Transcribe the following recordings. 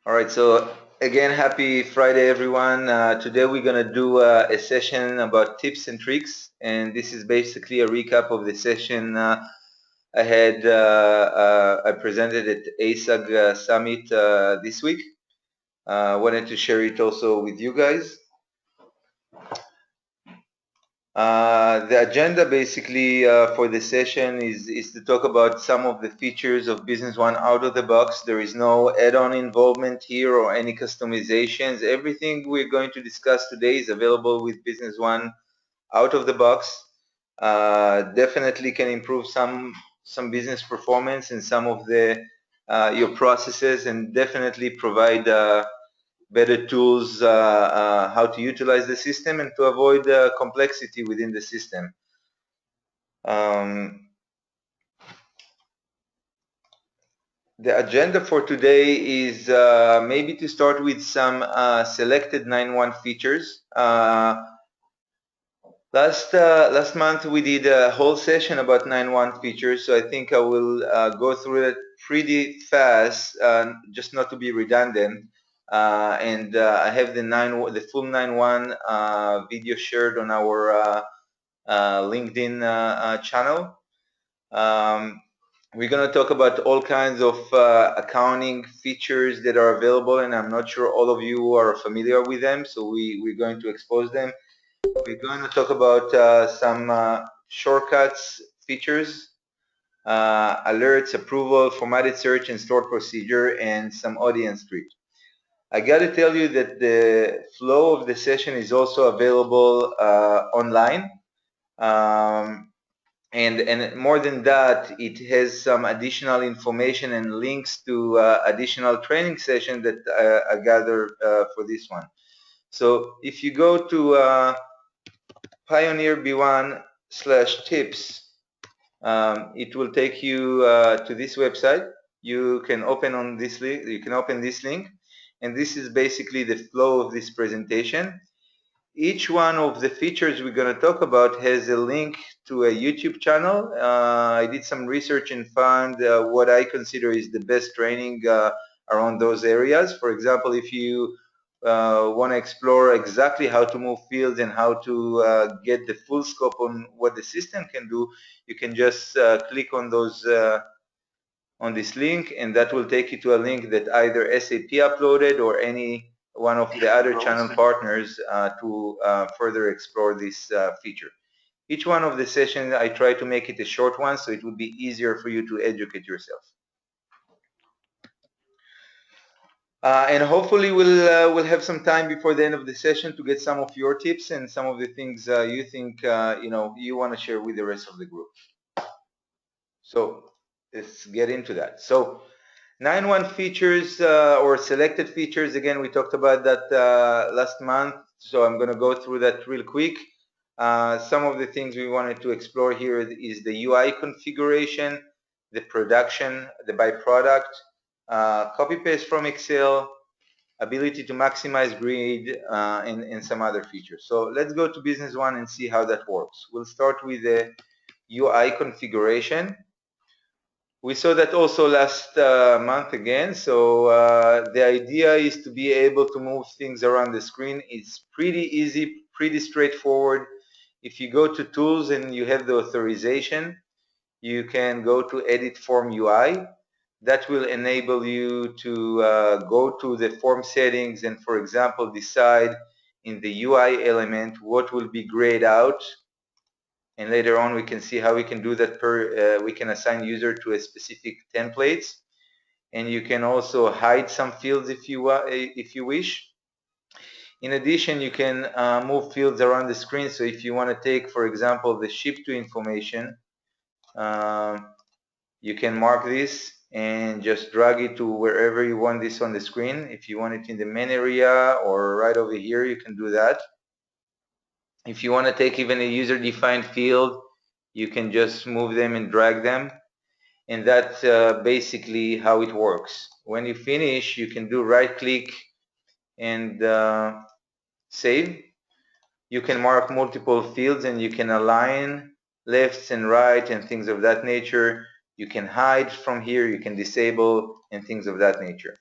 All right, so again, happy Friday, everyone. Today we're going to do a session about tips and tricks, and this is basically a recap of the session I presented at ASAG Summit this week. Wanted to share it also with you guys. The agenda basically for the session is to talk about some of the features of Business One out of the box. There is no add-on involvement here or any customizations. Everything we're going to discuss today is available with Business One out of the box. Definitely can improve some business performance in some of the your processes, and definitely provide better tools how to utilize the system and to avoid complexity within the system. The agenda for today is maybe to start with some selected 9.1 features. Last month we did a whole session about 9.1 features, so I think I will go through it pretty fast, just not to be redundant. I have the full 9.1 video shared on our LinkedIn channel. We're going to talk about all kinds of accounting features that are available, and I'm not sure all of you are familiar with them, so we're going to expose them. We're going to talk about some shortcuts features, alerts, approval, formatted search, and stored procedure, and some audience treat. I got to tell you that the flow of the session is also available online. And more than that, it has some additional information and links to additional training sessions that I gathered for this one. So if you go to Pioneer B1/tips, it will take you to this website. You can open this link, and this is basically the flow of this presentation. Each one of the features we're going to talk about has a link to a YouTube channel. I did some research and found what I consider is the best training around those areas. For example, if you want to explore exactly how to move fields and how to get the full scope on what the system can do, you can just click on those on this link, and that will take you to a link that either SAP uploaded or any one of the other channel partners to further explore this feature. Each one of the sessions, I try to make it a short one, so it would be easier for you to educate yourself. And hopefully we'll have some time before the end of the session to get some of your tips and some of the things you think you want to share with the rest of the group. So let's get into that. So 9.1 features or selected features, again, we talked about that last month, so I'm going to go through that real quick. Some of the things we wanted to explore here is the UI configuration, the production, the byproduct, copy-paste from Excel, ability to maximize grid, and some other features. So let's go to Business One and see how that works. We'll start with the UI configuration. We saw that also last month again. So the idea is to be able to move things around the screen. It's pretty easy, pretty straightforward. If you go to Tools and you have the authorization, you can go to Edit Form UI. That will enable you to go to the form settings and, for example, decide in the UI element what will be grayed out. And later on we can see how we can do that we can assign user to a specific templates, and you can also hide some fields if you wish. In addition, you can move fields around the screen. So if you want to take, for example, the ship to information, you can mark this and just drag it to wherever you want this on the screen. If you want it in the main area or right over here, you can do that. If you want to take even a user-defined field, you can just move them and drag them. And that's basically how it works. When you finish, you can do right-click and save. You can mark multiple fields and you can align lefts and right and things of that nature. You can hide from here, you can disable, and things of that nature.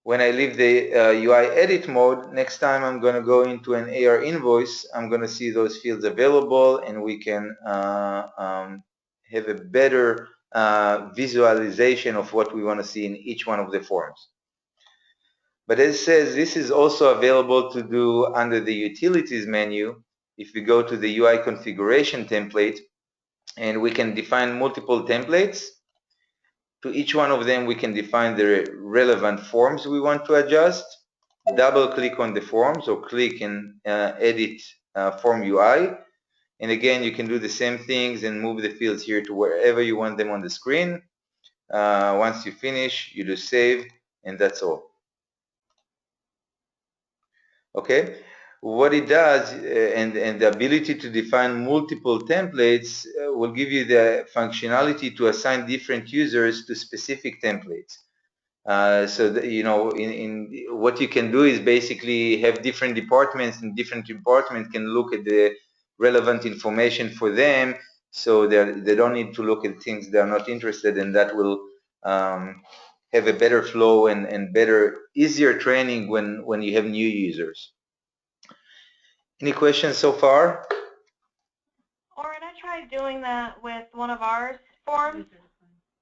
When I leave the UI edit mode, next time I'm going to go into an AR invoice, I'm going to see those fields available, and we can have a better visualization of what we want to see in each one of the forms. But as it says, this is also available to do under the utilities menu. If we go to the UI configuration template, and we can define multiple templates. To each one of them, we can define the relevant forms we want to adjust. Double click on the forms or click and edit form UI. And again, you can do the same things and move the fields here to wherever you want them on the screen. Once you finish, you do save, and that's all. Okay, what it does and the ability to define multiple templates will give you the functionality to assign different users to specific templates. So that, you know, in what you can do is basically have different departments, and different departments can look at the relevant information for them, so they don't need to look at things they're not interested in. That will have a better flow and better, easier training when you have new users. Any questions so far? Oren, I tried doing that with one of our forms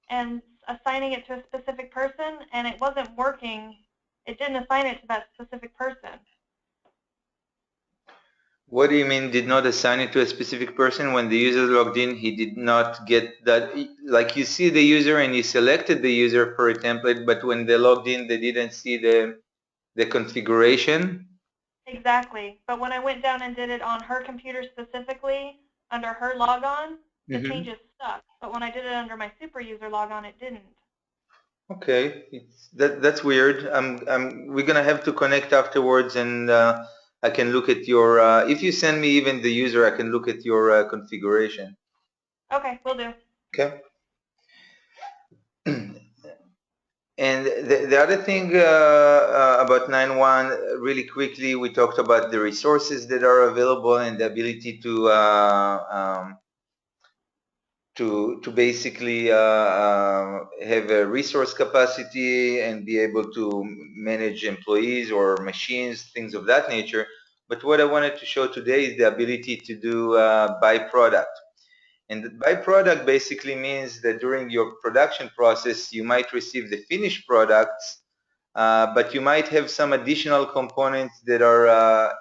and assigning it to a specific person, and it wasn't working. It didn't assign it to that specific person. What do you mean did not assign it to a specific person? When the user logged in, he did not get that, like you see the user and you selected the user for a template, but when they logged in, they didn't see the configuration? Exactly. But when I went down and did it on her computer specifically, under her logon, the changes stuck. But when I did it under my super user logon, it didn't. Okay, that's weird. We're gonna have to connect afterwards, and I can look at your. If you send me even the user, I can look at your configuration. Okay, will do. Okay. And the other thing about 9.1, really quickly, we talked about the resources that are available and the ability to basically have a resource capacity and be able to manage employees or machines, things of that nature. But what I wanted to show today is the ability to do byproduct. And the byproduct basically means that during your production process, you might receive the finished products, but you might have some additional components that are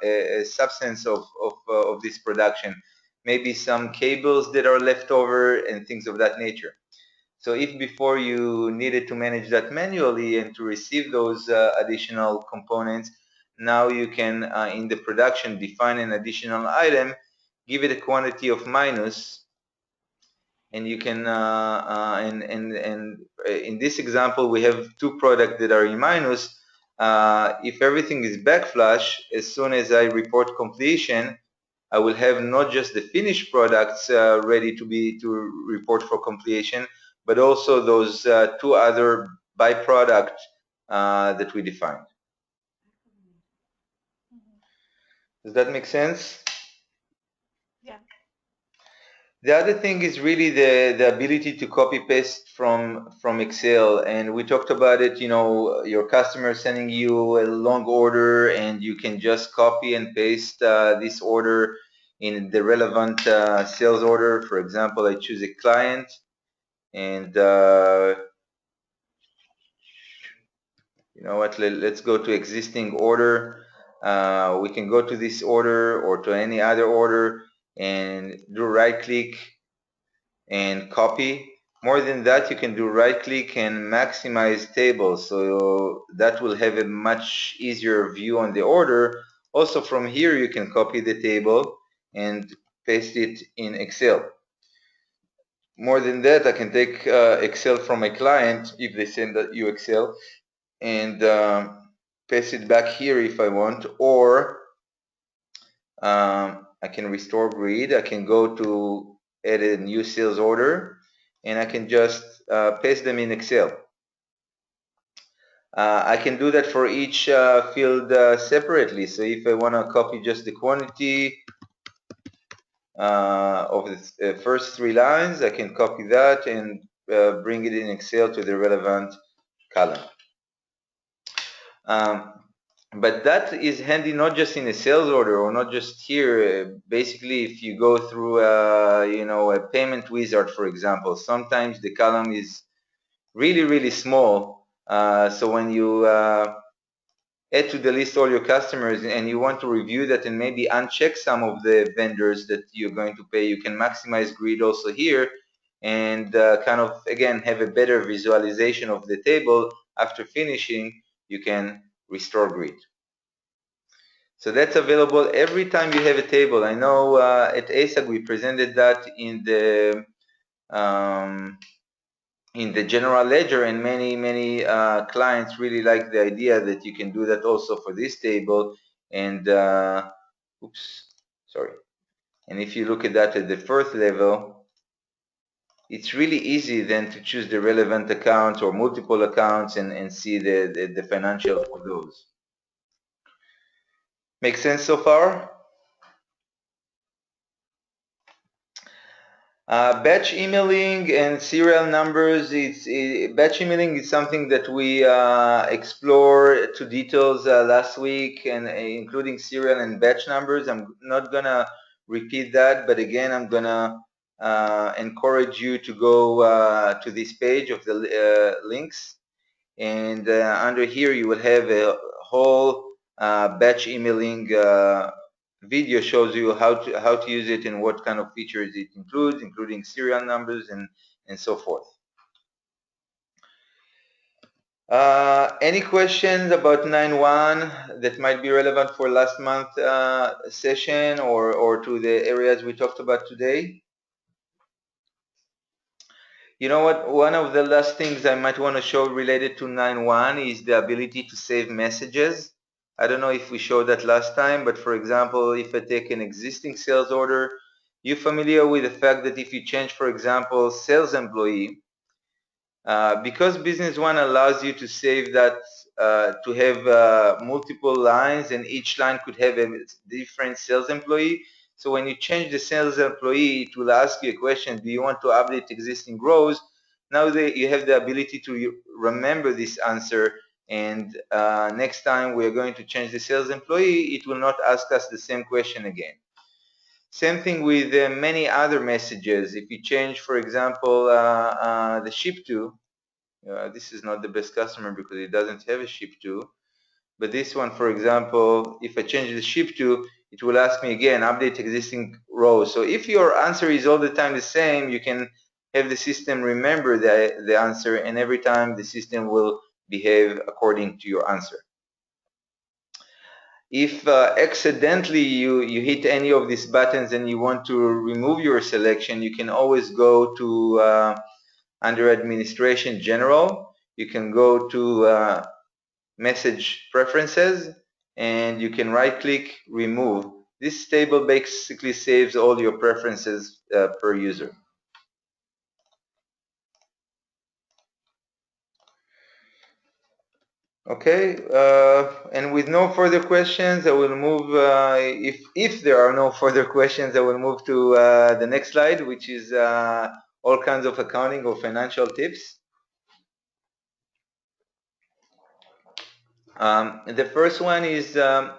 a substance of this production. Maybe some cables that are left over and things of that nature. So if before you needed to manage that manually and to receive those additional components, now you can, in the production, define an additional item, give it a quantity of minus, and you can in this example we have two products that are in minus. If everything is backflash, as soon as I report completion, I will have not just the finished products ready to report for completion, but also those two other byproducts that we defined. Does that make sense? Yeah. The other thing is really the ability to copy paste from Excel, and we talked about it. You know, your customer sending you a long order, and you can just copy and paste this order in the relevant sales order. For example, I choose a client, and you know what? Let's go to existing order. We can go to this order or to any other order and do right click and copy. More than that, you can do right click and maximize tables, so that will have a much easier view on the order. Also from here you can copy the table and paste it in Excel. More than that, I can take Excel from my client if they send you Excel and paste it back here if I want, or I can restore grid. I can go to add a new sales order, and I can just paste them in Excel. I can do that for each field separately. So if I want to copy just the quantity of the first 3 lines, I can copy that and bring it in Excel to the relevant column. But that is handy not just in a sales order or not just here. Basically, if you go through a payment wizard, for example, sometimes the column is really, really small. So when you add to the list all your customers and you want to review that and maybe uncheck some of the vendors that you're going to pay, you can maximize grid also here and kind of, again, have a better visualization of the table. After finishing, you can restore grid. So that's available every time you have a table. I know at ASAG we presented that in the general ledger, and many clients really like the idea that you can do that also for this table. And and if you look at that at the first level, it's really easy then to choose the relevant accounts or multiple accounts and see the financials for those. Make sense so far? Batch emailing and serial numbers. Batch emailing is something that we explored to details last week, and including serial and batch numbers. I'm not gonna repeat that, but again, I'm gonna encourage you to go to this page of the links, and under here you will have a whole batch emailing video shows you how to use it and what kind of features it includes, including serial numbers and so forth. Any questions about 9.1 that might be relevant for last month session or to the areas we talked about today? You know what? One of the last things I might want to show related to 9.1 is the ability to save messages. I don't know if we showed that last time, but for example, if I take an existing sales order, you're familiar with the fact that if you change, for example, sales employee, because Business One allows you to save that, to have multiple lines, and each line could have a different sales employee. So when you change the sales employee, it will ask you a question: do you want to update existing rows? Now you have the ability to remember this answer, and next time we are going to change the sales employee, it will not ask us the same question again. Same thing with many other messages. If you change, for example, the ship to, this is not the best customer because it doesn't have a ship to, but this one, for example, if I change the ship to, it will ask me again, update existing rows. So if your answer is all the time the same, you can have the system remember the answer, and every time the system will behave according to your answer. If accidentally you hit any of these buttons and you want to remove your selection, you can always go to under Administration General. You can go to Message Preferences, and you can right-click Remove. This table basically saves all your preferences per user. Okay, and with no further questions, I will move, if there are no further questions, I will move to the next slide, which is all kinds of accounting or financial tips. The first one is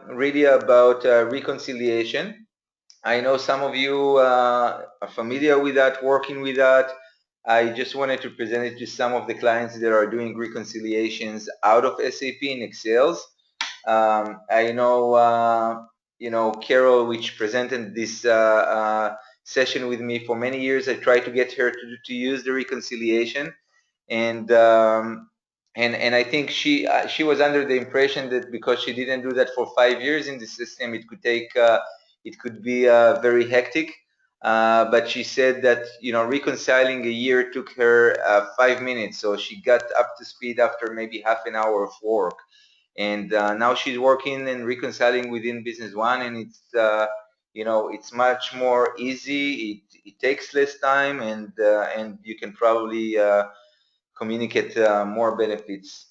really about reconciliation. I know some of you are familiar with that, working with that. I just wanted to present it to some of the clients that are doing reconciliations out of SAP in Excel. I know, Carol, which presented this session with me for many years. I tried to get her to use the reconciliation, and I think she was under the impression that because she didn't do that for 5 years in the system, it could be very hectic. But she said that reconciling a year took her 5 minutes, so she got up to speed after maybe half an hour of work. And now she's working and reconciling within Business One, and it's much more easy. It takes less time, and you can probably communicate more benefits.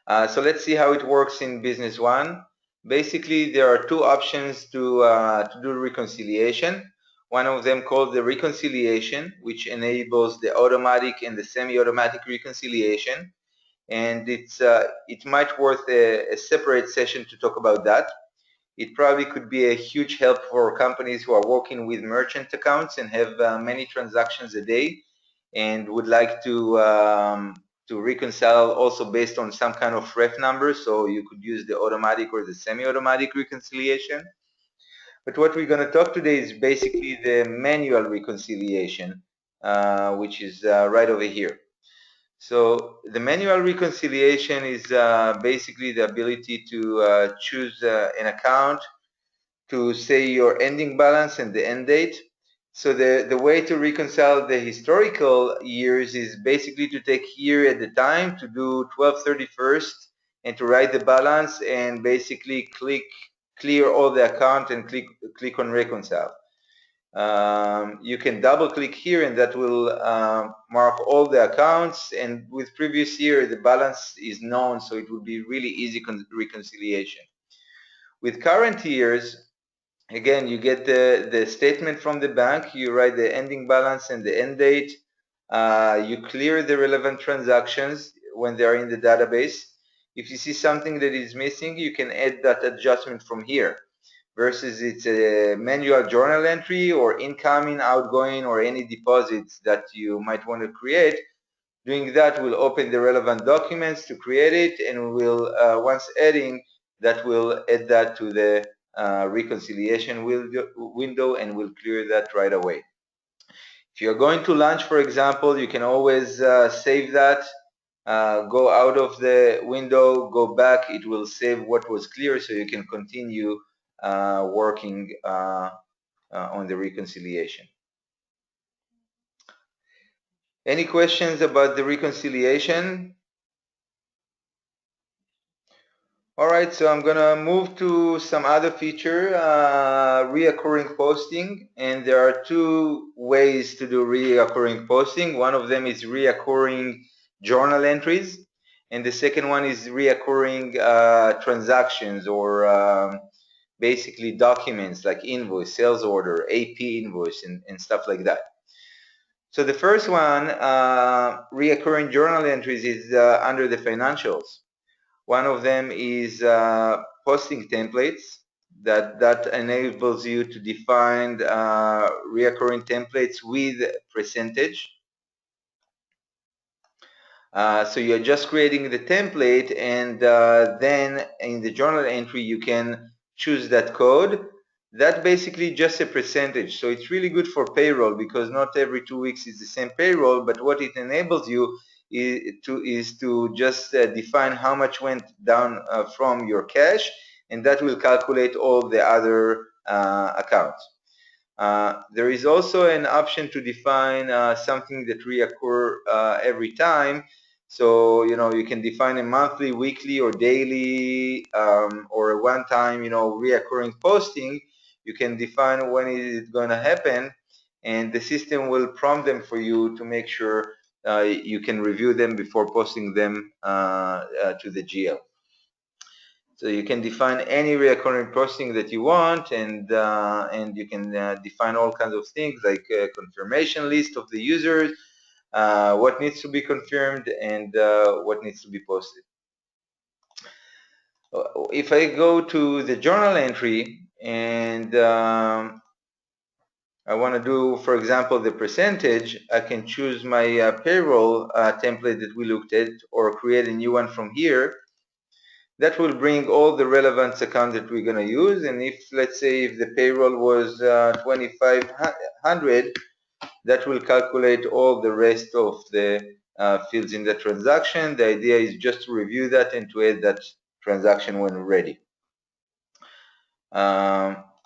So let's see how it works in Business One. Basically, there are two options to do reconciliation. One of them called the reconciliation, which enables the automatic and the semi-automatic reconciliation. and it might worth a separate session to talk about that. It probably could be a huge help for companies who are working with merchant accounts and have many transactions a day and would like to reconcile also based on some kind of ref number. So you could use the automatic or the semi-automatic reconciliation. But what we're going to talk today is basically the manual reconciliation, which is right over here. So the manual reconciliation is basically the ability to choose an account to say your ending balance and the end date. So the way to reconcile the historical years is basically to take year at the time, to do 12/31 and to write the balance and basically clear all the account and click on reconcile. You can double click here and that will mark all the accounts, and with previous year the balance is known, so it will be really easy reconciliation. With current years, again, you get the statement from the bank, you write the ending balance and the end date, you clear the relevant transactions when they are in the database. If you see something that is missing, you can add that adjustment from here, versus it's a manual journal entry or incoming, outgoing, or any deposits that you might want to create. Doing that will open the relevant documents to create it, and will once adding that will add that to the reconciliation window and will clear that right away. If you're going to lunch, for example, you can always save that, go out of the window, go back, it will save what was clear, so you can continue working on the reconciliation. Any questions about the reconciliation? All right, so I'm gonna move to some other feature, reoccurring posting, and there are two ways to do reoccurring posting. One of them is reoccurring journal entries, and the second one is reoccurring transactions, or basically documents like invoice, sales order, AP invoice, and stuff like that. So the first one, reoccurring journal entries, is under the financials. One of them is posting templates that enables you to define reoccurring templates with percentage. So you're just creating the template, and then in the journal entry you can choose that code. That basically just a percentage. So it's really good for payroll, because not every 2 weeks is the same payroll, but what it enables you is to just define how much went down from your cash, and that will calculate all the other accounts. There is also an option to define something that reoccur every time. So, you can define a monthly, weekly, or daily, or a one-time, reoccurring posting. You can define when is it going to happen, and the system will prompt them for you to make sure you can review them before posting them to the GL. So you can define any reoccurring posting that you want, and you can define all kinds of things like confirmation list of the users, what needs to be confirmed, and what needs to be posted. If I go to the journal entry and I want to do, for example, the percentage, I can choose my payroll template that we looked at, or create a new one from here. That will bring all the relevant accounts that we're going to use. And if, let's say, if the payroll was 2,500, that will calculate all the rest of the fields in the transaction. The idea is just to review that and to add that transaction when ready.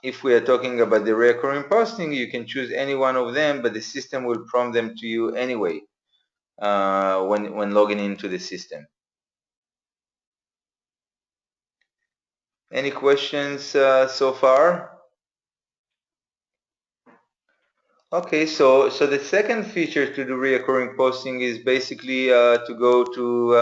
If we are talking about the recurring posting, you can choose any one of them, but the system will prompt them to you anyway when logging into the system. Any questions so far? Okay, so the second feature to do reoccurring posting is basically to go to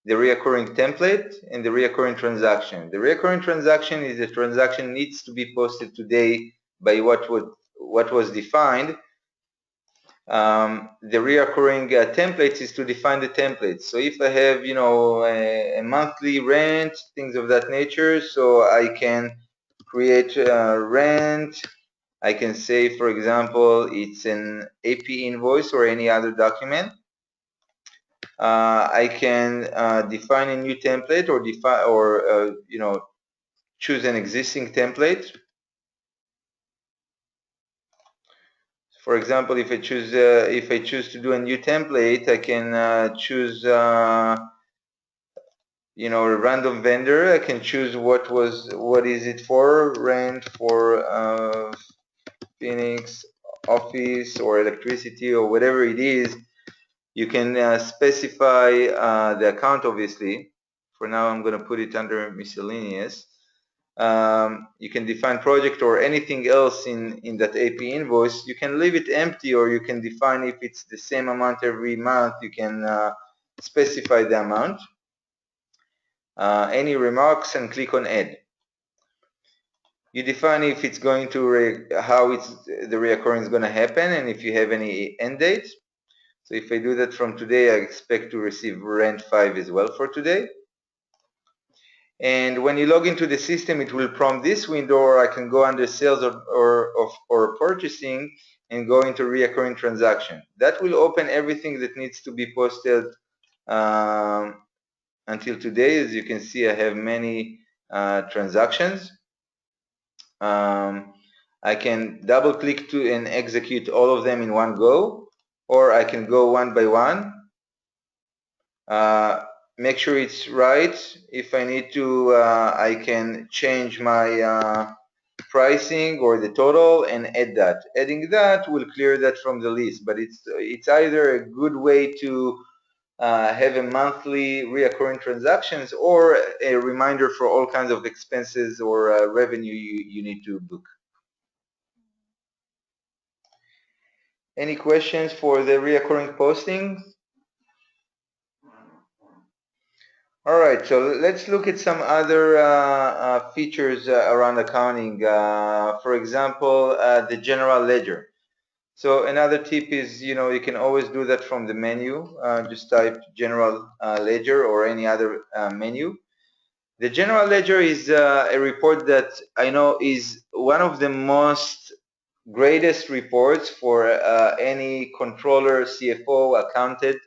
the reoccurring template and the reoccurring transaction. The reoccurring transaction is the transaction needs to be posted today by what was defined. The reoccurring templates is to define the templates. So if I have, a monthly rent, things of that nature, so I can create rent. I can say, for example, it's an AP invoice or any other document. I can define a new template or choose an existing template. For example, if I choose to do a new template, I can choose a random vendor. I can choose what is it for, rent for Phoenix office or electricity or whatever it is. You can specify the account, obviously. For now, I'm going to put it under miscellaneous. You can define project or anything else in that AP invoice. You can leave it empty, or you can define if it's the same amount every month. You can specify the amount. Any remarks, and click on add. You define if it's going to how the reoccurring is going to happen, and if you have any end date. So if I do that from today, I expect to receive rent 5 as well for today. And when you log into the system, it will prompt this window, or I can go under sales or purchasing and go into reoccurring transaction. That will open everything that needs to be posted until today. As you can see, I have many transactions. I can double click to and execute all of them in one go, or I can go one by one. Make sure it's right. If I need to, I can change my pricing or the total and add that. Adding that will clear that from the list, but it's either a good way to have a monthly reoccurring transactions or a reminder for all kinds of expenses or revenue you need to book. Any questions for the reoccurring posting? All right, so let's look at some other features around accounting. For example, the general ledger. So another tip is, you can always do that from the menu. Just type general ledger or any other menu. The general ledger is a report that I know is one of the most greatest reports for any controller, CFO, accountant,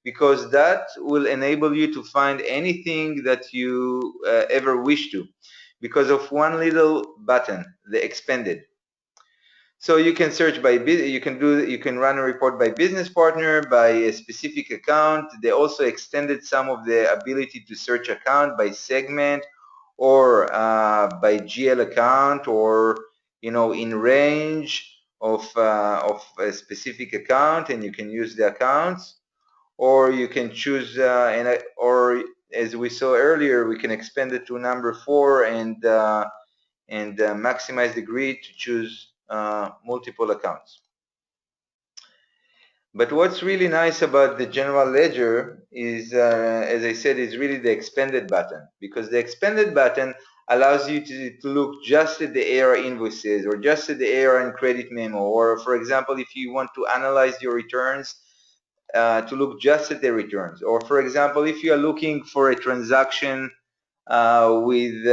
because that will enable you to find anything that you ever wish to, because of one little button, the expanded. So you can search by you can run a report by business partner, by a specific account. They also extended some of the ability to search account by segment or by GL account, or in range of a specific account, and you can use the accounts, or you can choose or as we saw earlier, we can expand it to number 4 and maximize the grid to choose multiple accounts. But what's really nice about the general ledger is, as I said, is really the expanded button, because the expanded button allows you to look just at the AR invoices or just at the AR and credit memo, or for example, if you want to analyze your returns, to look just at the returns, or for example, if you are looking for a transaction with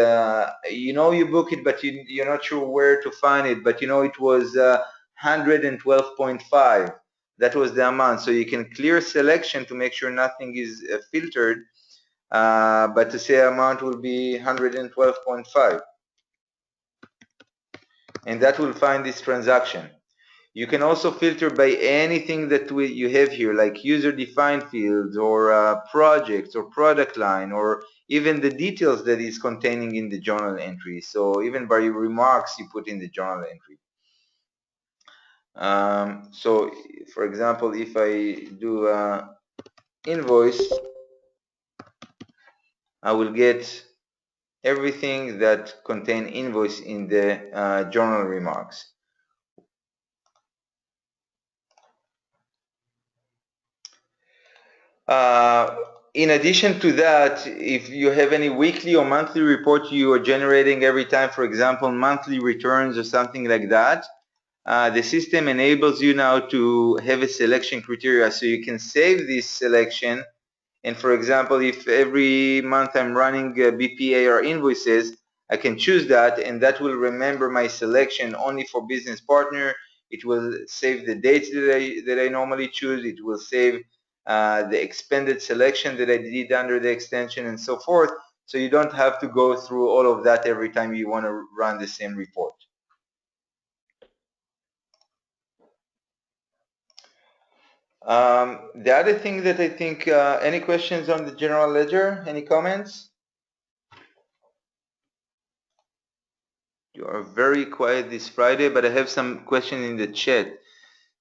you book it, but you're not sure where to find it, but it was 112.5. That was the amount. So you can clear selection to make sure nothing is filtered, but to say amount will be 112.5, and that will find this transaction. You can also filter by anything that you have here, like user-defined fields or projects or product line, or even the details that is containing in the journal entry. So even by remarks you put in the journal entry. So for example, if I do invoice, I will get everything that contain invoice in the journal remarks. In addition to that, if you have any weekly or monthly report you are generating every time, for example, monthly returns or something like that, the system enables you now to have a selection criteria, so you can save this selection. And for example, if every month I'm running BPA or invoices, I can choose that, and that will remember my selection only for business partner. It will save the dates that I normally choose. It will save the expanded selection that I did under the extension and so forth. So you don't have to go through all of that every time you want to run the same report. The other thing that I think, any questions on the general ledger? Any comments? You are very quiet this Friday, but I have some questions in the chat.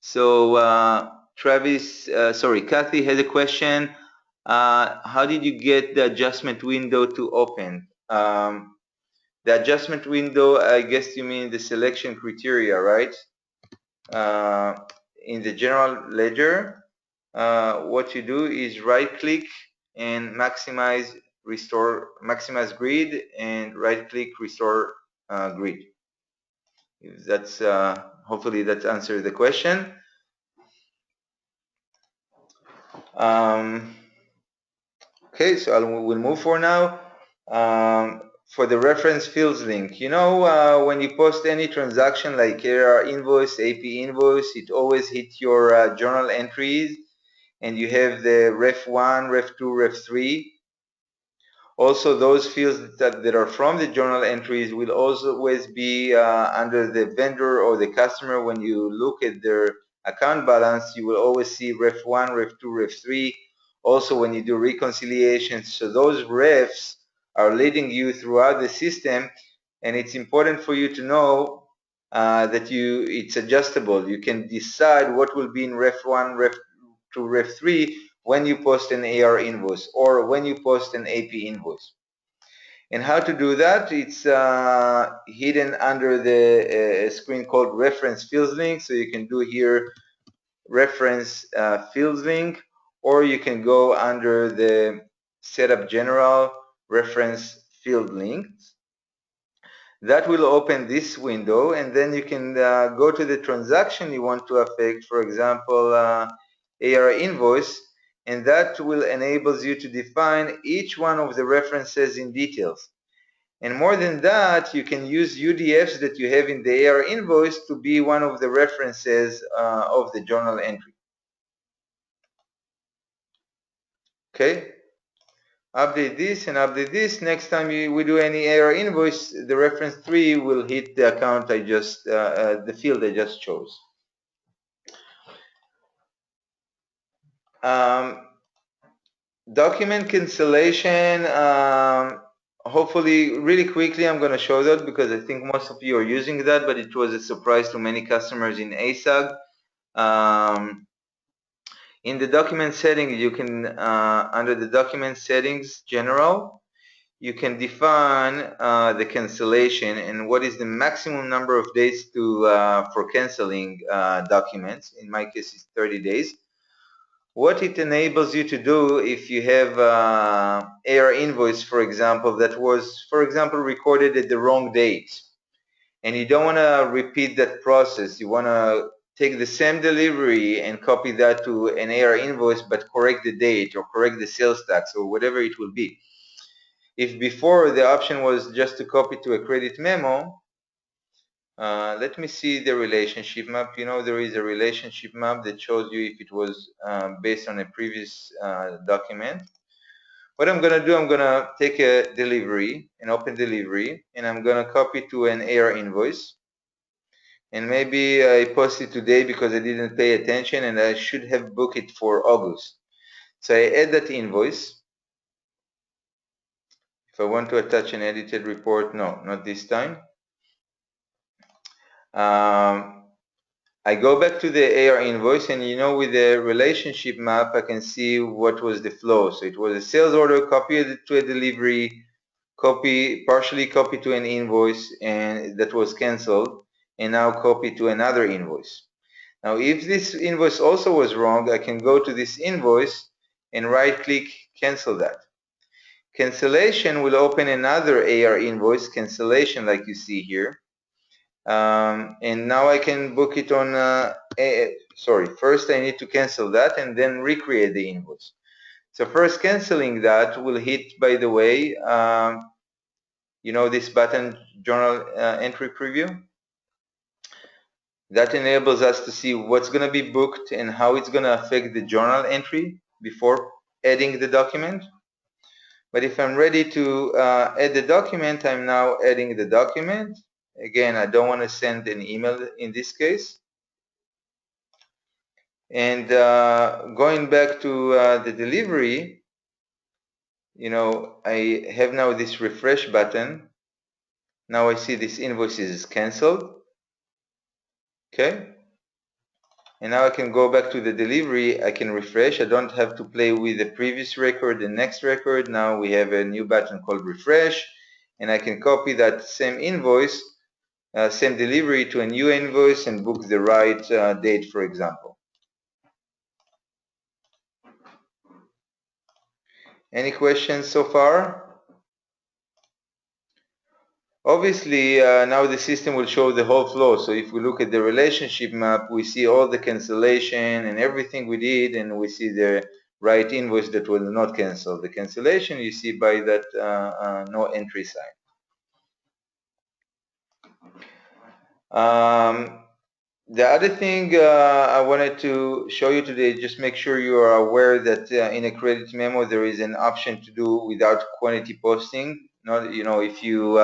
So Kathy has a question. How did you get the adjustment window to open? The adjustment window, I guess you mean the selection criteria, right? In the general ledger, what you do is right-click and maximize grid, and right-click restore grid. If that's hopefully that answers the question. Okay, so we'll move for now. For the reference fields link, when you post any transaction like AR invoice, AP invoice, it always hits your journal entries, and you have the ref 1, ref 2, ref 3. Also, those fields that are from the journal entries will always be under the vendor or the customer. When you look at their account balance, you will always see ref 1, ref 2, ref 3. Also, when you do reconciliations, so those refs are leading you throughout the system, and it's important for you to know that it's adjustable. You can decide what will be in ref 1, ref 2, ref 3 when you post an AR invoice or when you post an AP invoice. And how to do that? It's hidden under the screen called reference fields link. So you can do here reference fields link, or you can go under the setup general reference field links. That will open this window, and then you can go to the transaction you want to affect, for example, AR invoice, and that will enable you to define each one of the references in details. And more than that, you can use UDFs that you have in the AR invoice to be one of the references of the journal entry. Okay? Update this and update this. Next time we do any AR invoice, the reference 3 will hit the account the field I just chose. Document cancellation, hopefully really quickly I'm going to show that because I think most of you are using that, but it was a surprise to many customers in ASAG. In the document settings, you can, under the document settings general, you can define the cancellation and what is the maximum number of days for canceling documents. In my case, it's 30 days. What it enables you to do if you have AR invoice, for example, that was, for example, recorded at the wrong date, and you don't want to repeat that process. You want to take the same delivery and copy that to an AR invoice, but correct the date or correct the sales tax or whatever it will be. If before the option was just to copy to a credit memo, let me see the relationship map. There is a relationship map that shows you if it was based on a previous document. What I'm going to do, I'm going to take a delivery, an open delivery, and I'm going to copy to an AR invoice. And maybe I post it today because I didn't pay attention and I should have booked it for August. So I add that invoice. If I want to attach an edited report, no, not this time. I go back to the AR invoice, and with the relationship map, I can see what was the flow. So it was a sales order, copied to a delivery, partially copied to an invoice, and that was canceled, and now copied to another invoice. Now, if this invoice also was wrong, I can go to this invoice and right-click cancel that. Cancellation will open another AR invoice, cancellation, like you see here. And now I can book it on, sorry, first I need to cancel that and then recreate the invoice. So first canceling that will hit, by the way, you know this button, journal entry preview? That enables us to see what's going to be booked and how it's going to affect the journal entry before adding the document. But if I'm ready to add the document, I'm now adding the document. Again, I don't want to send an email in this case. And going back to the delivery, you know, I have now this refresh button. Now I see this invoice is canceled. Okay. And now I can go back to the delivery. I can refresh. I don't have to play with the previous record, the next record. Now we have a new button called refresh. And I can copy that same invoice, same delivery to a new invoice and book the right date, for example. Any questions so far? Obviously, now the system will show the whole flow. So if we look at the relationship map, we see all the cancellation and everything we did, and we see the right invoice that was not canceled. The cancellation you see by that no entry sign. The other thing I wanted to show you today, just make sure you are aware that in a credit memo there is an option to do without quantity posting. Not, you know, if you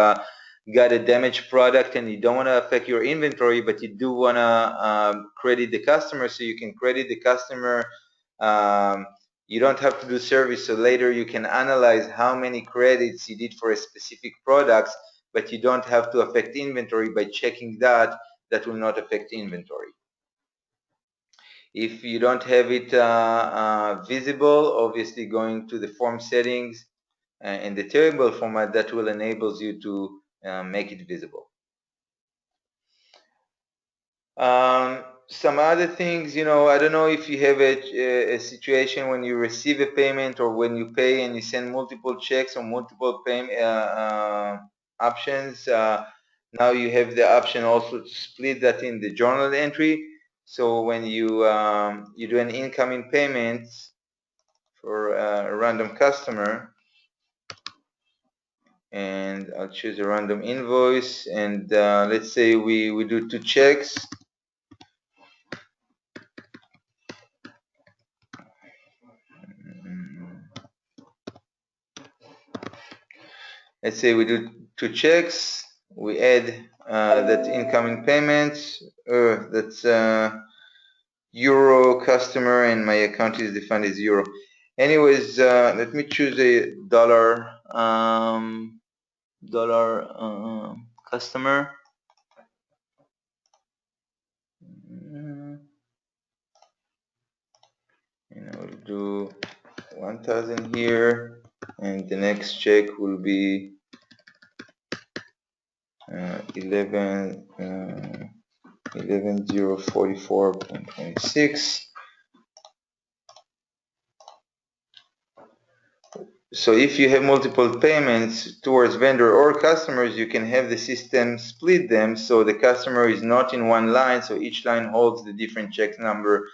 got a damaged product and you don't want to affect your inventory, but you do want to credit the customer, so you can credit the customer. You don't have to do service, so later you can analyze how many credits you did for a specific product, but you don't have to affect inventory by checking that. That will not affect inventory. If you don't have it visible, obviously going to the form settings and the table format, that will enable you to make it visible. Some other things, you know, I don't know if you have a situation when you receive a payment or when you pay and you send multiple checks or multiple payment options. Now you have the option also to split that in the journal entry. So when you you do an incoming payment for a random customer, and I'll choose a random invoice, and let's say we do 2 checks. Let's say we do 2 checks. We add that incoming payment. That's euro customer, and my account is defined as euro. Anyways, let me choose a dollar customer. And I will do 1,000 here, and the next check will be 11,044.26. So if you have multiple payments towards vendor or customers, you can have the system split them so the customer is not in one line, so each line holds the different check number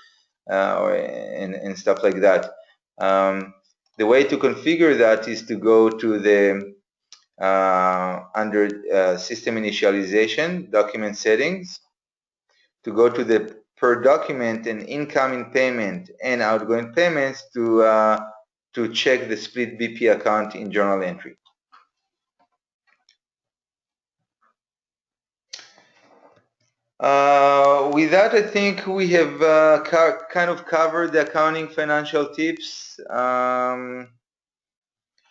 and stuff like that. The way to configure that is to go to the under system initialization, document settings, to go to the per document and incoming payment and outgoing payments to check the split BP account in journal entry. With that, I think we have kind of covered the accounting financial tips.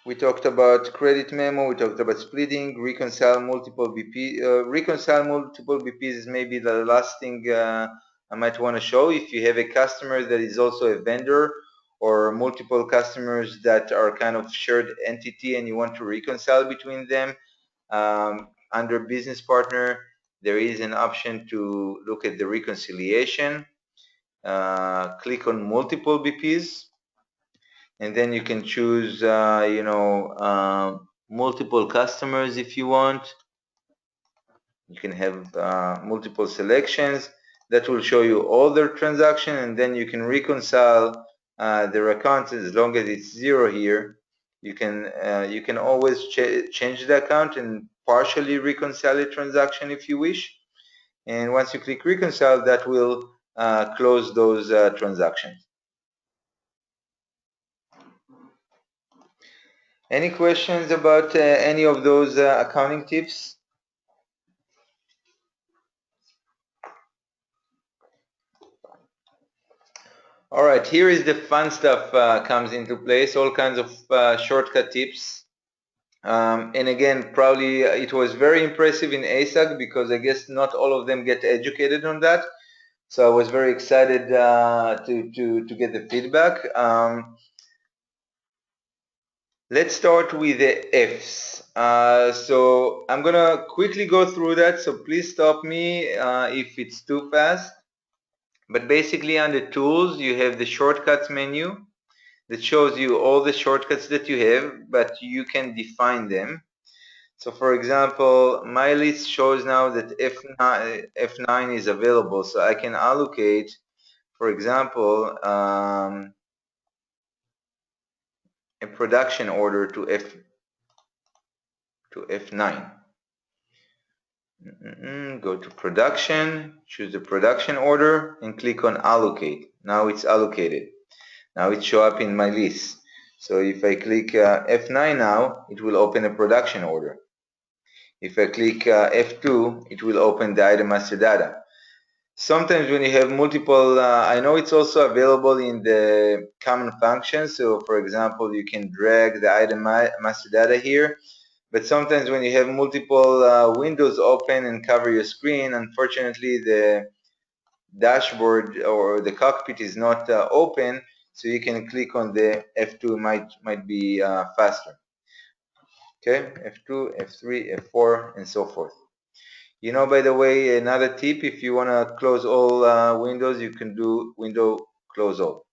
We talked about credit memo, we talked about splitting, reconcile multiple BP. Reconcile multiple BPs is maybe the last thing I might want to show. If you have a customer that is also a vendor, or multiple customers that are kind of shared entity and you want to reconcile between them, under business partner, there is an option to look at the reconciliation. Click on multiple BPs, and then you can choose, you know, multiple customers if you want. You can have multiple selections that will show you all their transactions, and then you can reconcile their accounts. As long as it's 0 here, you can always change the account and partially reconcile a transaction if you wish. And once you click reconcile, that will close those transactions. Any questions about any of those accounting tips? All right, here is the fun stuff comes into place, all kinds of shortcut tips. And again, probably it was very impressive in ASAC because I guess not all of them get educated on that. So I was very excited to get the feedback. Let's start with the F's. So I'm gonna quickly go through that, so please stop me if it's too fast. But basically under tools, you have the shortcuts menu that shows you all the shortcuts that you have, but you can define them. So for example, my list shows now that F9 is available, so I can allocate, for example, a production order to F9. Go to production, choose the production order, and click on allocate. Now it's allocated. Now it shows up in my list. So if I click F9 now, it will open a production order. If I click F2, it will open the item master data. Sometimes when you have multiple, I know it's also available in the common functions. So for example, you can drag the item master data here. But sometimes when you have multiple windows open and cover your screen, unfortunately the dashboard or the cockpit is not open, so you can click on the F2, might be faster. Okay, F2, F3, F4, and so forth. You know, by the way, another tip, if you want to close all windows, you can do window close all.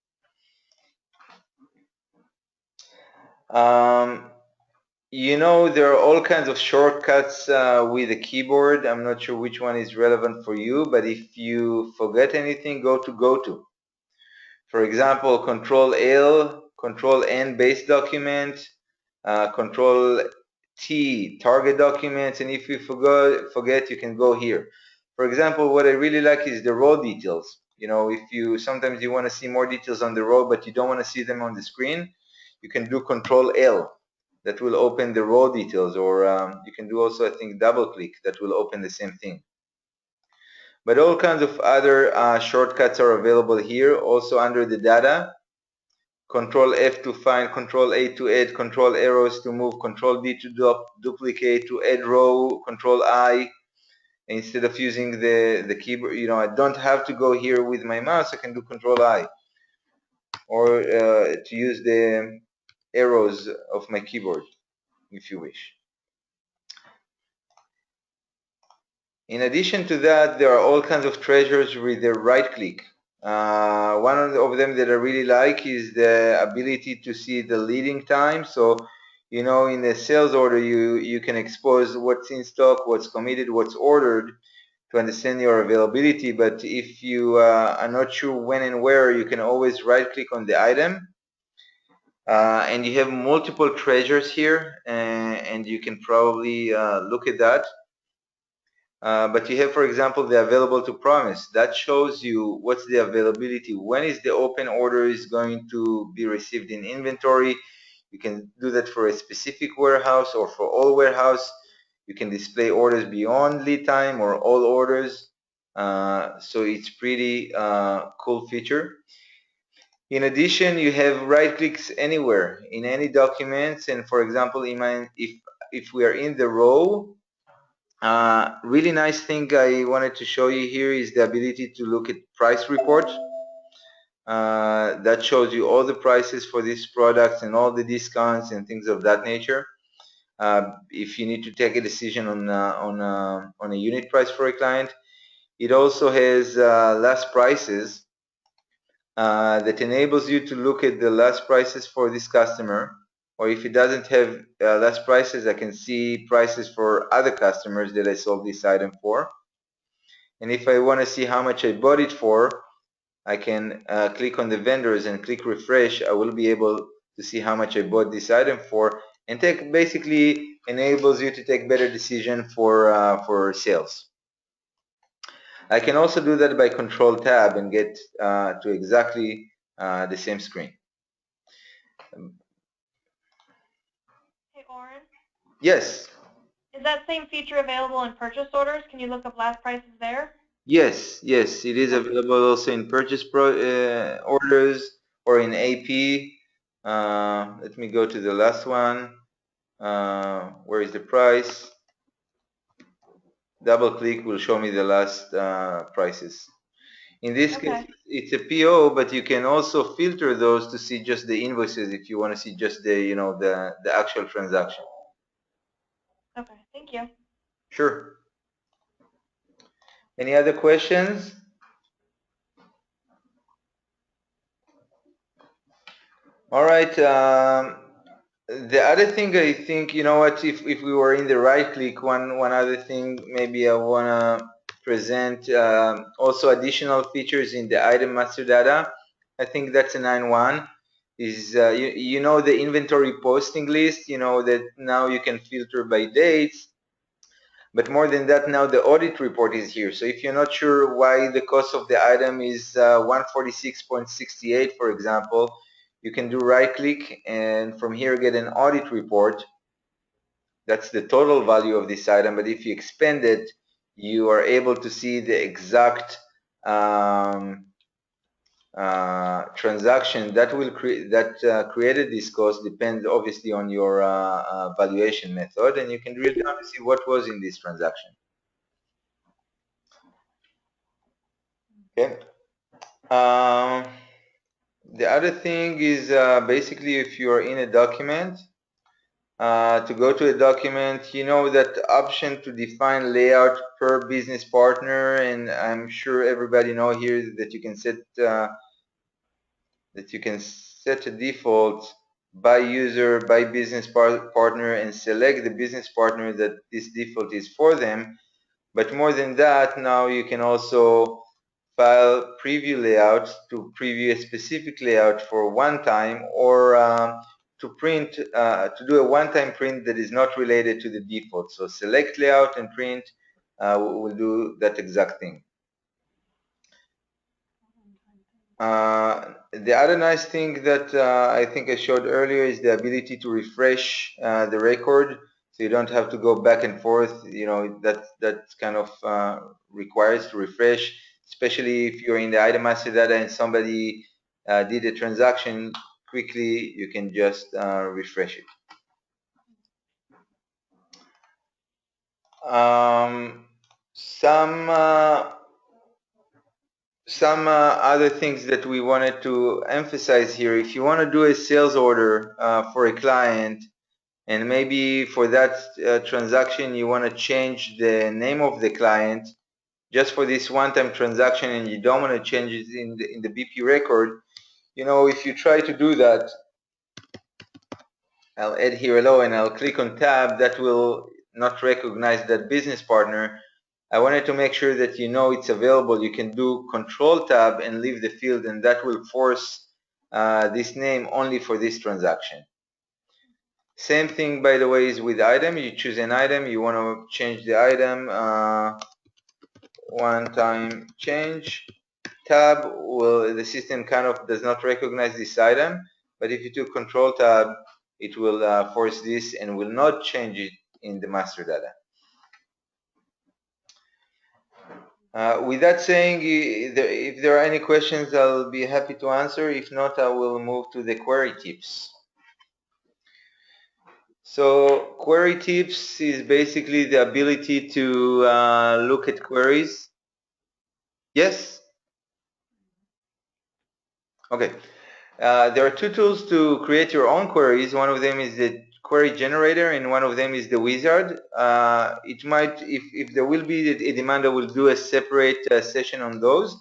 You know, there are all kinds of shortcuts with the keyboard. I'm not sure which one is relevant for you, but if you forget anything, go to go-to. For example, Control-L, Control-N base document, Control-T target documents, and if you forget, you can go here. For example, what I really like is the row details. You know, if you sometimes you want to see more details on the row, but you don't want to see them on the screen, you can do Control-L. That will open the row details, or you can do also, I think, double click. That will open the same thing. But all kinds of other shortcuts are available here, also under the data. Control F to find, Control A to add, Control arrows to move, Control D to duplicate, to add row, Control I. Instead of using the keyboard, you know, I don't have to go here with my mouse. I can do Control I, or to use the arrows of my keyboard if you wish. In addition to that, there are all kinds of treasures with the right click. One of them that I really like is the ability to see the leading time. So, you know, in a sales order, you can expose what's in stock, what's committed, what's ordered to understand your availability. But if you are not sure when and where, you can always right click on the item. And you have multiple treasures here, and you can probably look at that. But you have, for example, the available to promise. That shows you what's the availability. When is the open order is going to be received in inventory. You can do that for a specific warehouse or for all warehouse. You can display orders beyond lead time or all orders. So it's pretty cool feature. In addition, you have right clicks anywhere in any documents. And for example, if we are in the row, really nice thing I wanted to show you here is the ability to look at price report. That shows you all the prices for these products and all the discounts and things of that nature. If you need to take a decision on a unit price for a client, it also has last prices that enables you to look at the last prices for this customer or if it doesn't have last prices, I can see prices for other customers that I sold this item for. And if I want to see how much I bought it for, I can click on the vendors and click refresh. I will be able to see how much I bought this item for, and basically enables you to take better decision for sales. I can also do that by Control Tab and get to exactly the same screen. Hey, Oren? Yes. Is that same feature available in purchase orders? Can you look up last prices there? Yes, it is available also in purchase orders or in AP. Let me go to the last one. Where is the price? Double click will show me the last prices. In this case, it's a PO, but you can also filter those to see just the invoices if you want to see just the the actual transaction. Okay, thank you. Sure. Any other questions? All right. The other thing I think, if we were in the RightClick, one other thing maybe I wanna present also additional features in the item master data. I think that's a 9.1. Is the inventory posting list, that now you can filter by dates. But more than that, now the audit report is here. So if you're not sure why the cost of the item is 146.68, for example, you can do right click and from here get an audit report. That's the total value of this item. But if you expand it, you are able to see the exact transaction that will created this cost. Depends obviously on your valuation method, and you can drill down to see what was in this transaction. Okay. The other thing is basically if you are in a document, to go to a document, that option to define layout per business partner, and I'm sure everybody know here that you can set a default by user, by business partner, and select the business partner that this default is for them. But more than that, now you can also file preview layout to preview a specific layout for one time, or to do a one-time print that is not related to the default. So select layout and print will do that exact thing. The other nice thing that I think I showed earlier is the ability to refresh the record, so you don't have to go back and forth. That kind of requires to refresh, especially if you're in the item master data and somebody did a transaction quickly, you can just refresh it. Some other things that we wanted to emphasize here: if you want to do a sales order for a client, and maybe for that transaction you want to change the name of the client just for this one-time transaction, and you don't want to change it in the BP record, if you try to do that, I'll add here hello and I'll click on tab, that will not recognize that business partner. I wanted to make sure that it's available. You can do Control Tab and leave the field, and that will force this name only for this transaction. Same thing, by the way, is with item. You choose an item, you want to change the item, one-time change. Tab the system kind of does not recognize this item, but if you do Control Tab, it will force this and will not change it in the master data. With that saying, if there are any questions, I'll be happy to answer. If not, I will move to the query tips. So query tips is basically the ability to look at queries. Yes? Okay. There are two tools to create your own queries. One of them is the query generator, and one of them is the wizard. It might, if there will be a demand, I will do a separate session on those.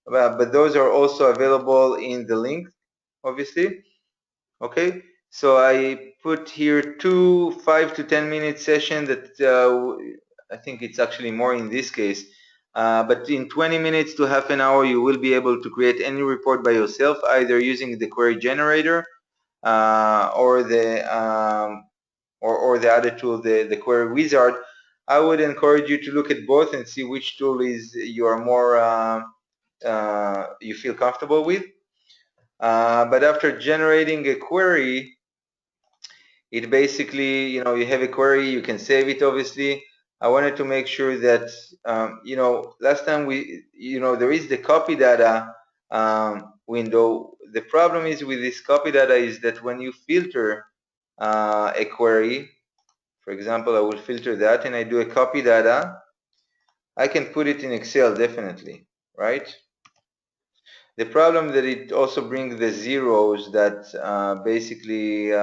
But those are also available in the link, obviously. Okay. So I put here 2 5 to 10 minute session that I think it's actually more in this case. But in 20 minutes to half an hour, you will be able to create any report by yourself, either using the query generator or the other tool, the query wizard. I would encourage you to look at both and see which tool is you are more you feel comfortable with. But after generating a query, it basically, you have a query, you can save it, obviously. I wanted to make sure that, last time there is the copy data window. The problem is with this copy data is that when you filter a query, for example, I will filter that and I do a copy data, I can put it in Excel definitely, right? The problem that it also brings the zeros that basically,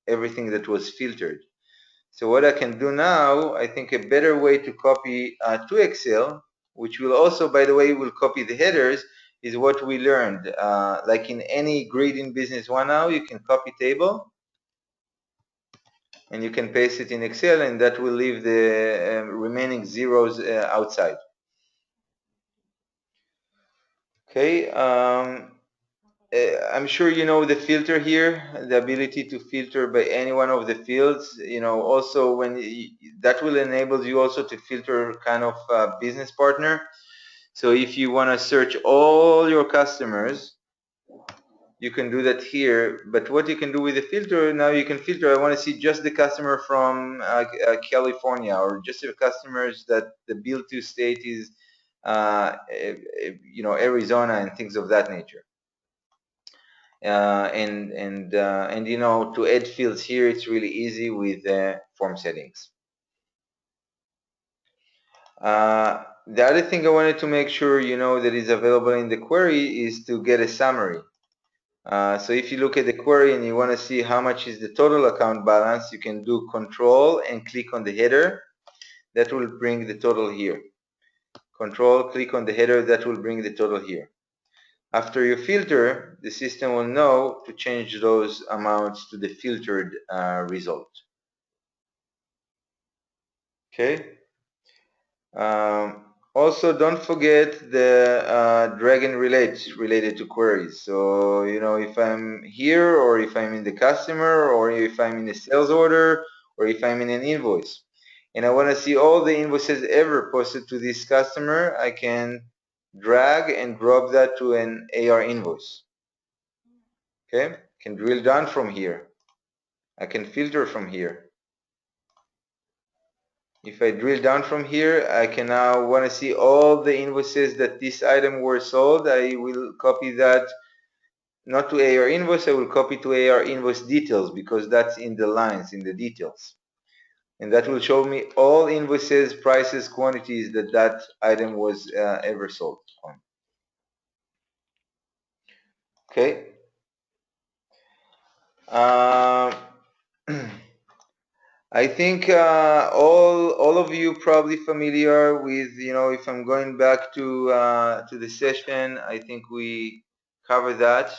everything that was filtered. So what I can do now, I think a better way to copy to Excel, which will also, by the way, will copy the headers, is what we learned. Like in any grid in Business One now, you can copy table, and you can paste it in Excel, and that will leave the remaining zeros outside. Okay. I'm sure you know the filter here, the ability to filter by any one of the fields. Also that will enable you also to filter kind of business partner. So if you want to search all your customers, you can do that here. But what you can do with the filter, now you can filter, I want to see just the customer from California, or just the customers that the bill to state is Arizona, and things of that nature. And to add fields here, it's really easy with form settings. The other thing I wanted to make sure that is available in the query is to get a summary. So if you look at the query and you want to see how much is the total account balance, you can do Control and click on the header. That will bring the total here. Control, click on the header, that will bring the total here. After you filter, the system will know to change those amounts to the filtered result. Okay. Also, don't forget the drag and relate related to queries. So, if I'm here, or if I'm in the customer, or if I'm in a sales order, or if I'm in an invoice, and I want to see all the invoices ever posted to this customer, I can drag and drop that to an AR invoice. Okay, can drill down from here. I can filter from here. If I drill down from here, I can now want to see all the invoices that this item were sold. I will copy that, not to AR invoice, I will copy to AR invoice details, because that's in the lines, in the details. And that will show me all invoices, prices, quantities that item was ever sold on. Okay. I think all of you probably familiar with, if I'm going back to the session, I think we covered that.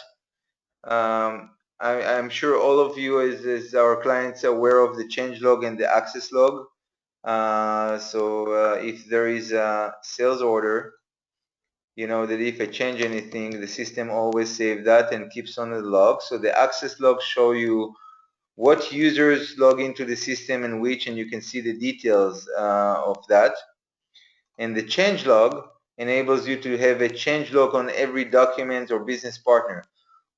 I'm sure all of you as our clients are aware of the change log and the access log. So if there is a sales order, that if I change anything, the system always saves that and keeps on the log. So the access logs show you what users log into the system and which, and you can see the details of that. And the change log enables you to have a change log on every document or business partner.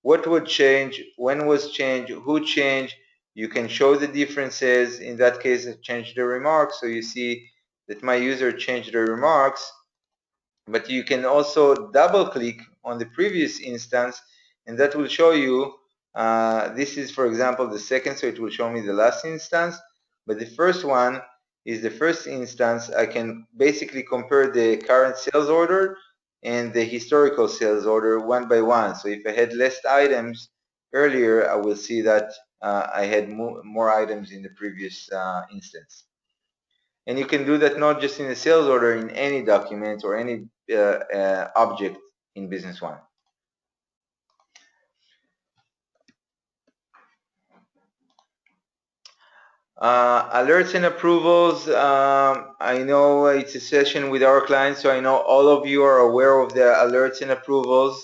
What would change, when was changed, who changed. You can show the differences. In that case, I changed the remarks, so you see that my user changed the remarks. But you can also double click on the previous instance, and that will show you, this is, for example, the second, so it will show me the last instance. But the first one is the first instance. I can basically compare the current sales order and the historical sales order one by one. So if I had less items earlier, I will see that I had more items in the previous instance. And you can do that not just in a sales order, in any document or any object in Business One. Alerts and approvals. I know it's a session with our clients, so I know all of you are aware of the alerts and approvals.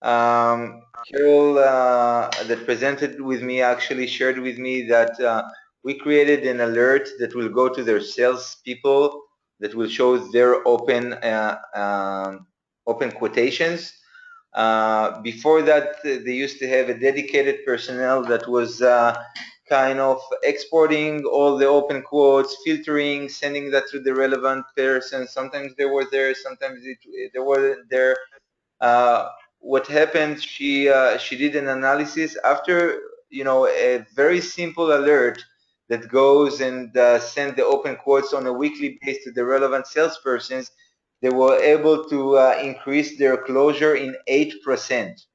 Carol, that presented with me, actually shared with me that we created an alert that will go to their sales people that will show their open quotations. Before that, they used to have a dedicated personnel that was kind of exporting all the open quotes, filtering, sending that to the relevant person. Sometimes they were there, sometimes they weren't there. What happened? She did an analysis after a very simple alert that goes and send the open quotes on a weekly basis to the relevant salespersons. They were able to increase their closure in 8%.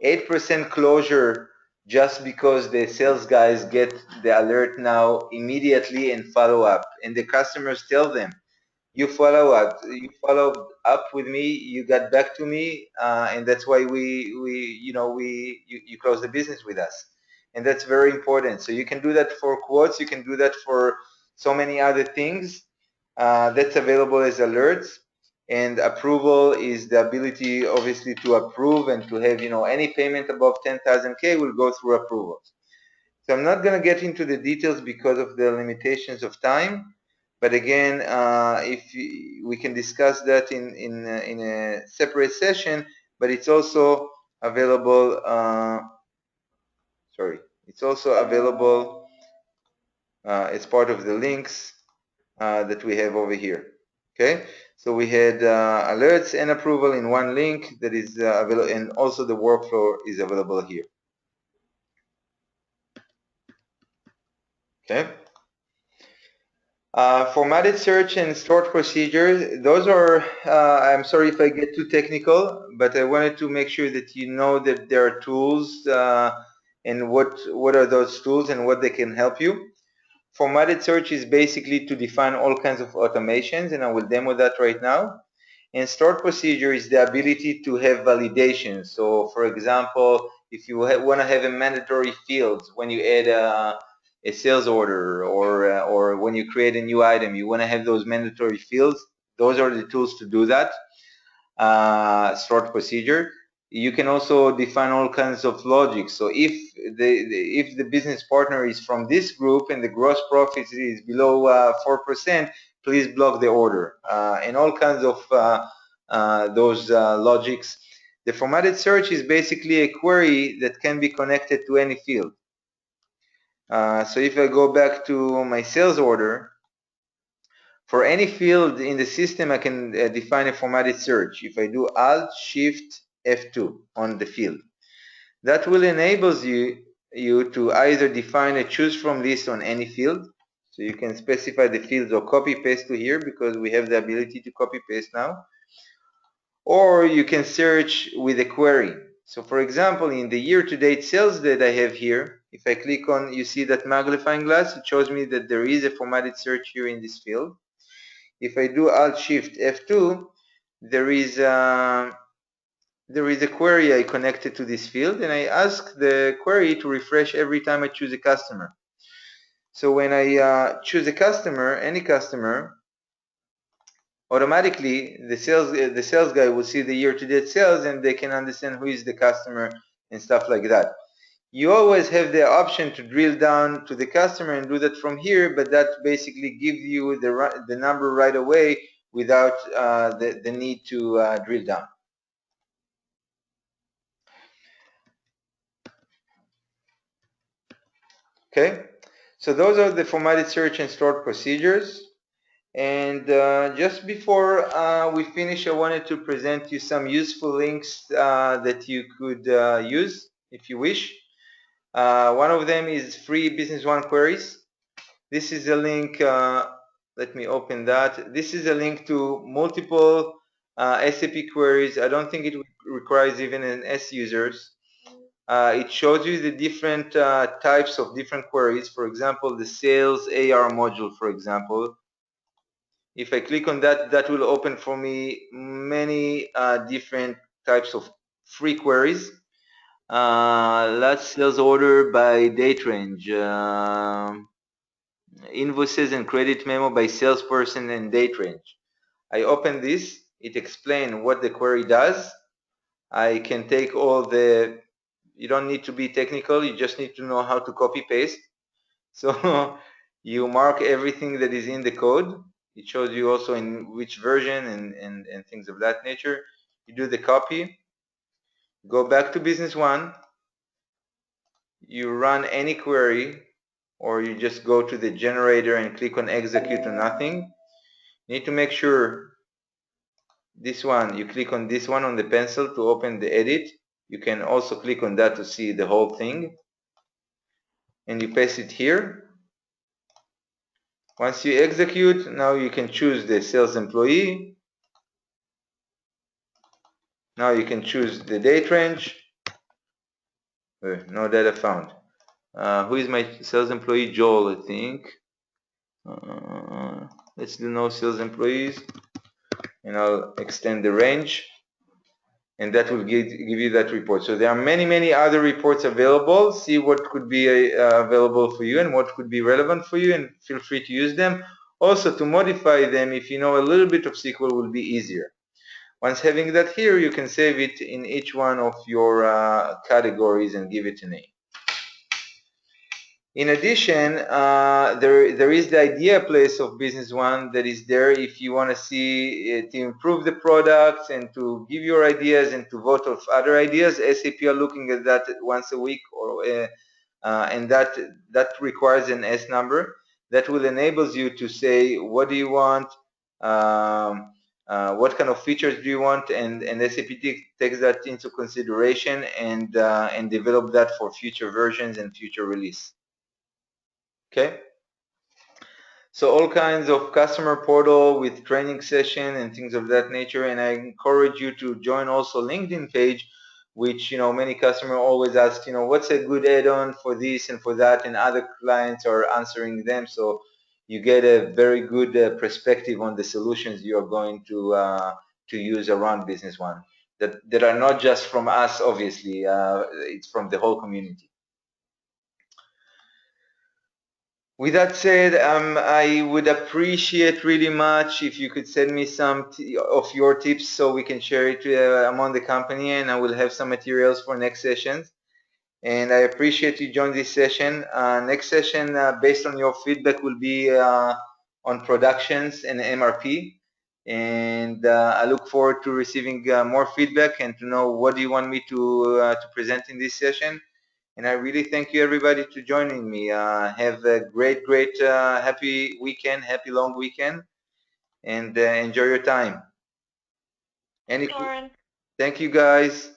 8% closure just because the sales guys get the alert now immediately and follow up. And the customers tell them, you followed up with me, you got back to me, and that's why you close the business with us. And that's very important. So you can do that for quotes, you can do that for so many other things. That's available as alerts. And approval is the ability, obviously, to approve and to have, any payment above 10,000K will go through approvals. So I'm not going to get into the details because of the limitations of time. But again, if we can discuss that in a separate session, but it's also available. It's also available as part of the links that we have over here. Okay, so we had alerts and approval in one link that is available, and also the workflow is available here. Okay. Formatted search and stored procedures, those are, I'm sorry if I get too technical, but I wanted to make sure that you know that there are tools and what are those tools and what they can help you. Formatted search is basically to define all kinds of automations, and I will demo that right now. And stored procedure is the ability to have validation. So for example, if you want to have a mandatory field when you add a sales order or when you create a new item, you want to have those mandatory fields. Those are the tools to do that. Stored procedure. You can also define all kinds of logic. So if the business partner is from this group and the gross profit is below 4%, please block the order, and all kinds of those logics. The formatted search is basically a query that can be connected to any field. So if I go back to my sales order, for any field in the system, I can define a formatted search. If I do Alt-Shift F2 on the field, that will enable you to either define a choose from list on any field. So you can specify the fields or copy paste to here because we have the ability to copy paste now. Or you can search with a query. So for example, in the year-to-date sales that I have here, if I click on, you see that magnifying glass, it shows me that there is a formatted search here in this field. If I do Alt-Shift F2, there is a query I connected to this field, and I ask the query to refresh every time I choose a customer. So when I choose a customer, any customer, automatically the sales guy will see the year-to-date sales, and they can understand who is the customer and stuff like that. You always have the option to drill down to the customer and do that from here, but that basically gives you the number right away without the need to drill down. Okay, so those are the formatted search and stored procedures. And just before we finish, I wanted to present you some useful links that you could use if you wish. One of them is free Business One queries. This is a link, let me open that. This is a link to multiple SAP queries. I don't think it requires even an S users. It shows you the different types of different queries. For example, the sales AR module, for example. If I click on that, that will open for me many different types of free queries. Last sales order by date range. invoices and credit memo by salesperson and date range. I open this, it explains what the query does. I can take all the, you don't need to be technical, you just need to know how to copy paste. So you mark everything that is in the code. It shows you also in which version and things of that nature. You do the copy, go back to Business One, you run any query, or you just go to the generator and click on execute or nothing. You need to make sure this one, you click on this one on the pencil to open the edit. You can also click on that to see the whole thing. And you paste it here. Once you execute, now you can choose the sales employee. Now you can choose the date range. No data found. Who is my sales employee? Joel, I think. Let's do no sales employees. And I'll extend the range. And that will give you that report. So there are many other reports available. See what could be available for you and what could be relevant for you, and feel free to use them. Also, to modify them, if you know a little bit of SQL, will be easier. Once having that here, you can save it in each one of your categories and give it a name. In addition, there is the idea place of Business One that is there if you want to see to improve the products and to give your ideas and to vote of other ideas. SAP are looking at that once a week, and that requires an S number that will enable you to say what do you want, what kind of features do you want, and SAP takes that into consideration and develop that for future versions and future release. Okay, so all kinds of customer portal with training session and things of that nature, and I encourage you to join also LinkedIn page, which many customers always ask, what's a good add-on for this and for that, and other clients are answering them, so you get a very good perspective on the solutions you are going to use around Business One that are not just from us, obviously, it's from the whole community. With that said, I would appreciate really much if you could send me some of your tips so we can share it among the company, and I will have some materials for next sessions. And I appreciate you join this session. Next session, based on your feedback, will be on productions and MRP. And I look forward to receiving more feedback and to know what do you want me to present in this session. And I really thank you everybody to joining me. Have a great happy weekend, happy long weekend, and enjoy your time. Thank you, Thank you guys.